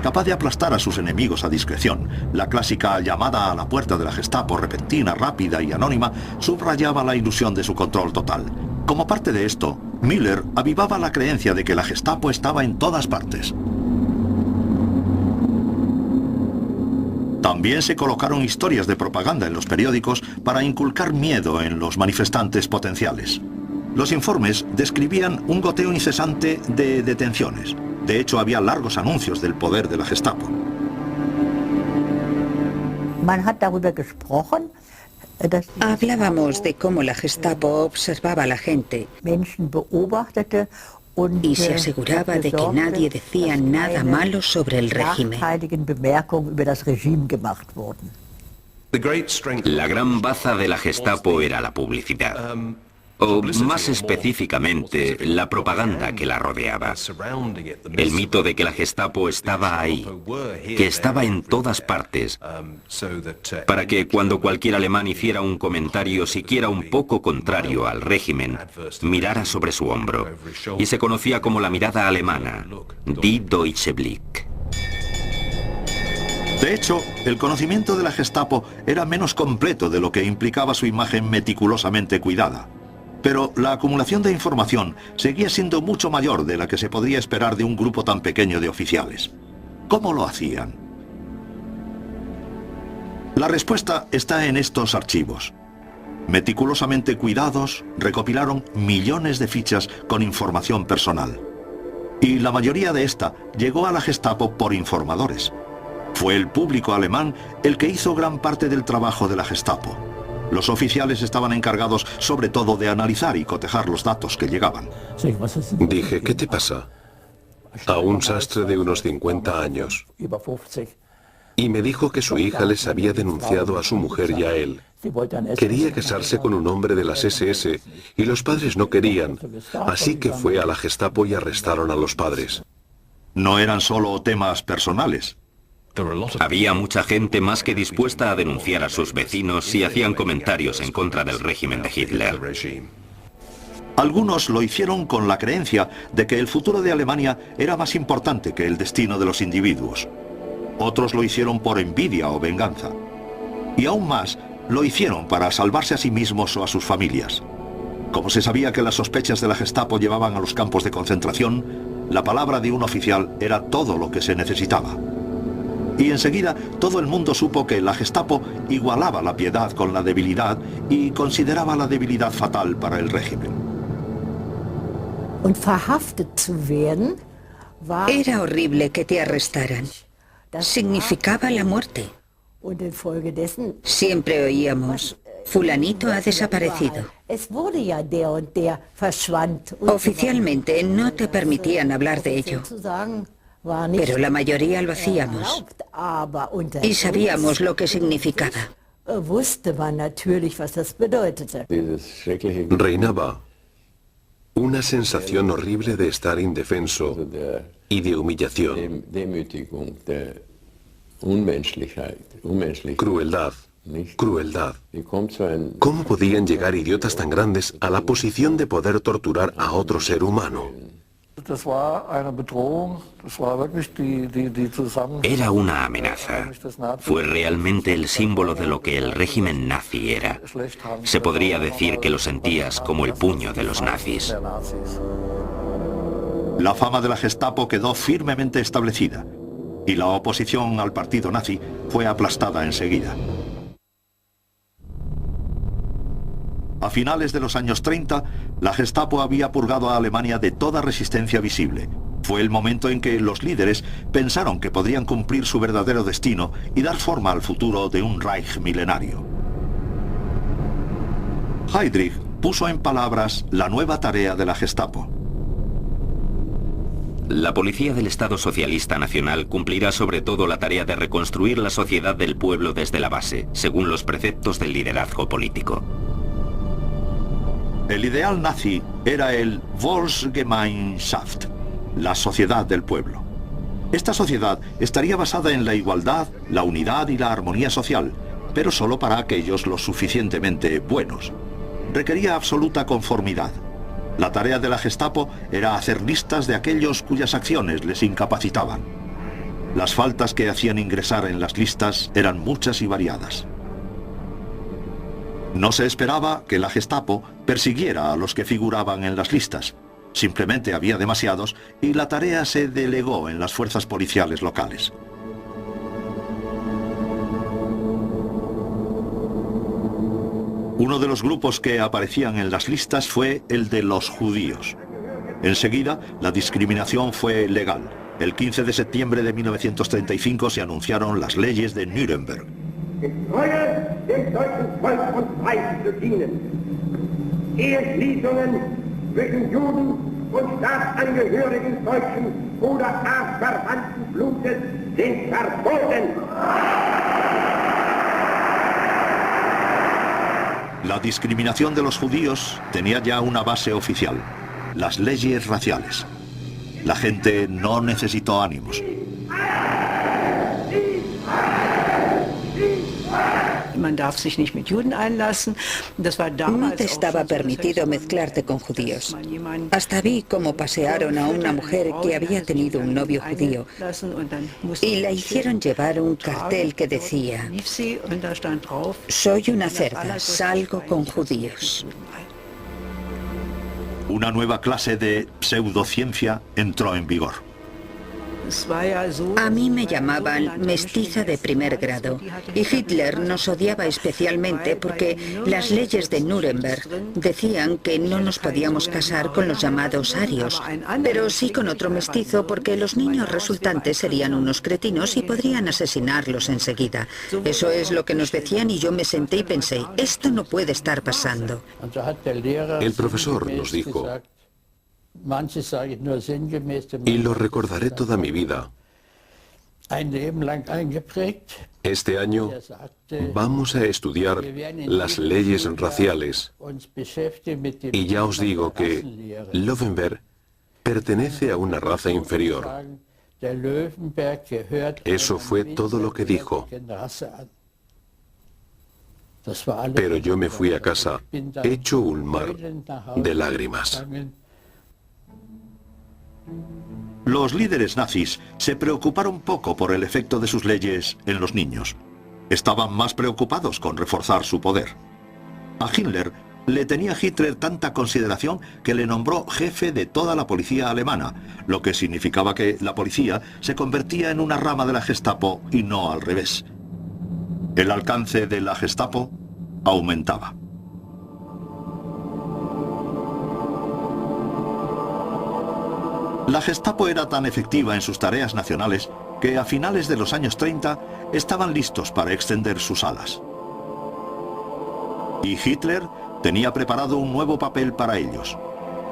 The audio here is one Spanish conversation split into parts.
capaz de aplastar a sus enemigos a discreción. La clásica llamada a la puerta de la Gestapo, repentina, rápida y anónima, subrayaba la ilusión de su control total. Como parte de esto, Miller avivaba la creencia de que la Gestapo estaba en todas partes. También se colocaron historias de propaganda en los periódicos para inculcar miedo en los manifestantes potenciales. Los informes describían un goteo incesante de detenciones. De hecho, había largos anuncios del poder de la Gestapo. Hablábamos de cómo la Gestapo observaba a la gente y se aseguraba de que nadie decía nada malo sobre el régimen. La gran baza de la Gestapo era la publicidad, o más específicamente, la propaganda que la rodeaba. El mito de que la Gestapo estaba ahí, que estaba en todas partes, para que cuando cualquier alemán hiciera un comentario siquiera un poco contrario al régimen, mirara sobre su hombro, y se conocía como la mirada alemana, Die Deutsche Blick. De hecho, el conocimiento de la Gestapo era menos completo de lo que implicaba su imagen meticulosamente cuidada. Pero la acumulación de información seguía siendo mucho mayor de la que se podría esperar de un grupo tan pequeño de oficiales. ¿Cómo lo hacían? La respuesta está en estos archivos. Meticulosamente cuidados, recopilaron millones de fichas con información personal. Y la mayoría de esta llegó a la Gestapo por informadores. Fue el público alemán el que hizo gran parte del trabajo de la Gestapo. Los oficiales estaban encargados sobre todo de analizar y cotejar los datos que llegaban. Dije, ¿qué te pasa? A un sastre de unos 50 años. Y me dijo que su hija les había denunciado a su mujer y a él. Quería casarse con un hombre de las SS y los padres no querían, así que fue a la Gestapo y arrestaron a los padres. No eran solo temas personales. Había mucha gente más que dispuesta a denunciar a sus vecinos si hacían comentarios en contra del régimen de Hitler. Algunos lo hicieron con la creencia de que el futuro de Alemania era más importante que el destino de los individuos. Otros lo hicieron por envidia o venganza. Y aún más, lo hicieron para salvarse a sí mismos o a sus familias. Como se sabía que las sospechas de la Gestapo llevaban a los campos de concentración, la palabra de un oficial era todo lo que se necesitaba. Y enseguida todo el mundo supo que la Gestapo igualaba la piedad con la debilidad y consideraba la debilidad fatal para el régimen. Era horrible que te arrestaran. Significaba la muerte. Siempre oíamos, fulanito ha desaparecido. Oficialmente no te permitían hablar de ello. Pero la mayoría lo hacíamos y sabíamos lo que significaba. Reinaba una sensación horrible de estar indefenso y de humillación. Crueldad. Crueldad. ¿Cómo podían llegar idiotas tan grandes a la posición de poder torturar a otro ser humano? Era una amenaza. Fue realmente el símbolo de lo que el régimen nazi era. Se podría decir que lo sentías como el puño de los nazis. La fama de la Gestapo quedó firmemente establecida y la oposición al partido nazi fue aplastada enseguida. A finales de los años 30, la Gestapo había purgado a Alemania de toda resistencia visible. Fue el momento en que los líderes pensaron que podrían cumplir su verdadero destino y dar forma al futuro de un Reich milenario. Heydrich puso en palabras la nueva tarea de la Gestapo. La policía del Estado Socialista Nacional cumplirá sobre todo la tarea de reconstruir la sociedad del pueblo desde la base, según los preceptos del liderazgo político. El ideal nazi era el Volksgemeinschaft, la sociedad del pueblo. Esta sociedad estaría basada en la igualdad, la unidad y la armonía social, pero solo para aquellos lo suficientemente buenos. Requería absoluta conformidad. La tarea de la Gestapo era hacer listas de aquellos cuyas acciones les incapacitaban. Las faltas que hacían ingresar en las listas eran muchas y variadas. No se esperaba que la Gestapo persiguiera a los que figuraban en las listas. Simplemente había demasiados y la tarea se delegó en las fuerzas policiales locales. Uno de los grupos que aparecían en las listas fue el de los judíos. Enseguida, la discriminación fue legal. El 15 de septiembre de 1935 se anunciaron las leyes de Nuremberg. La discriminación de los judíos tenía ya una base oficial: las leyes raciales. La gente no necesitó ánimos. No te estaba permitido mezclarte con judíos. Hasta vi cómo pasearon a una mujer que había tenido un novio judío y la hicieron llevar un cartel que decía: soy una cerda, salgo con judíos. Una nueva clase de pseudociencia entró en vigor. A mí me llamaban mestiza de primer grado y Hitler nos odiaba especialmente porque las leyes de Nuremberg decían que no nos podíamos casar con los llamados arios, pero sí con otro mestizo porque los niños resultantes serían unos cretinos y podrían asesinarlos enseguida. Eso es lo que nos decían y yo me senté y pensé, esto no puede estar pasando. El profesor nos dijo, y lo recordaré toda mi vida: este año vamos a estudiar las leyes raciales. Y ya os digo que Löwenberg pertenece a una raza inferior. Eso fue todo lo que dijo. Pero yo me fui a casa hecho un mar de lágrimas. Los líderes nazis se preocuparon poco por el efecto de sus leyes en los niños. Estaban más preocupados con reforzar su poder. A Himmler le tenía Hitler tanta consideración que le nombró jefe de toda la policía alemana, lo que significaba que la policía se convertía en una rama de la Gestapo y no al revés. El alcance de la Gestapo aumentaba. La Gestapo era tan efectiva en sus tareas nacionales que a finales de los años 30 estaban listos para extender sus alas. Y Hitler tenía preparado un nuevo papel para ellos.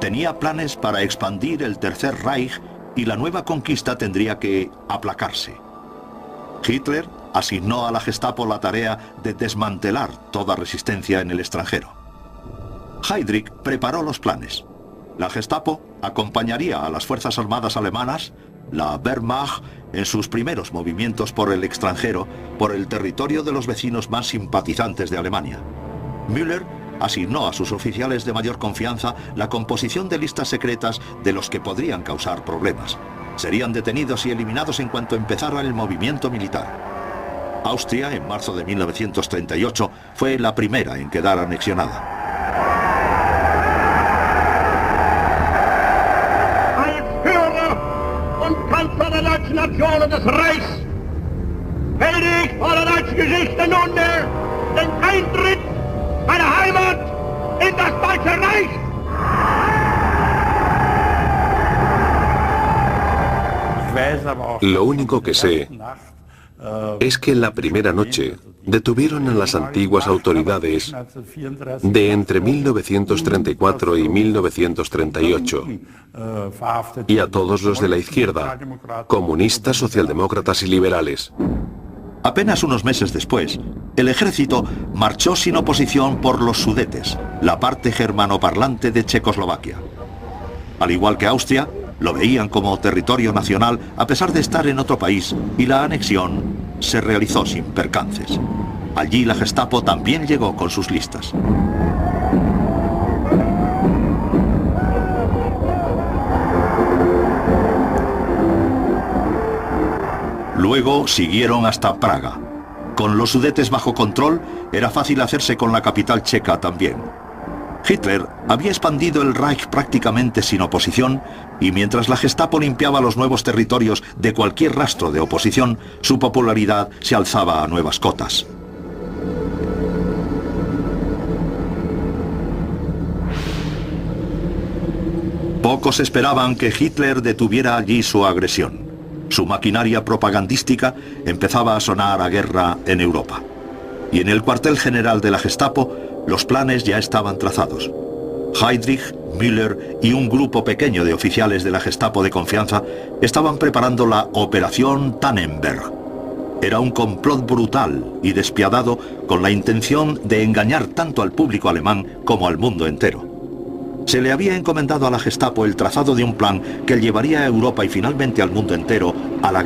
Tenía planes para expandir el Tercer Reich y la nueva conquista tendría que aplacarse. Hitler asignó a la Gestapo la tarea de desmantelar toda resistencia en el extranjero. Heydrich preparó los planes. La Gestapo acompañaría a las Fuerzas Armadas alemanas, la Wehrmacht, en sus primeros movimientos por el extranjero, por el territorio de los vecinos más simpatizantes de Alemania. Müller asignó a sus oficiales de mayor confianza la composición de listas secretas de los que podrían causar problemas. Serían detenidos y eliminados en cuanto empezara el movimiento militar. Austria, en marzo de 1938, fue la primera en quedar anexionada. Nationen des Reichs fällt ich vor der deutschen Geschichte nunmehr den Eintritt meiner Heimat in das Deutsche Reich. Lo único que sé es que la primera noche detuvieron a las antiguas autoridades de entre 1934 y 1938 y a todos los de la izquierda, comunistas, socialdemócratas y liberales. Apenas unos meses después, el ejército marchó sin oposición por los Sudetes, la parte germanoparlante de Checoslovaquia. Al igual que Austria, lo veían como territorio nacional a pesar de estar en otro país y la anexión se realizó sin percances. Allí la Gestapo también llegó con sus listas. Luego siguieron hasta Praga. Con los Sudetes bajo control, era fácil hacerse con la capital checa también. Hitler había expandido el Reich prácticamente sin oposición, y mientras la Gestapo limpiaba los nuevos territorios de cualquier rastro de oposición, su popularidad se alzaba a nuevas cotas. Pocos esperaban que Hitler detuviera allí su agresión. Su maquinaria propagandística empezaba a sonar a guerra en Europa. Y en el cuartel general de la Gestapo, los planes ya estaban trazados. Heydrich, Müller y un grupo pequeño de oficiales de la Gestapo de confianza estaban preparando la Operación Tannenberg. Era un complot brutal y despiadado con la intención de engañar tanto al público alemán como al mundo entero. Se le había encomendado a la Gestapo el trazado de un plan que llevaría a Europa y finalmente al mundo entero a la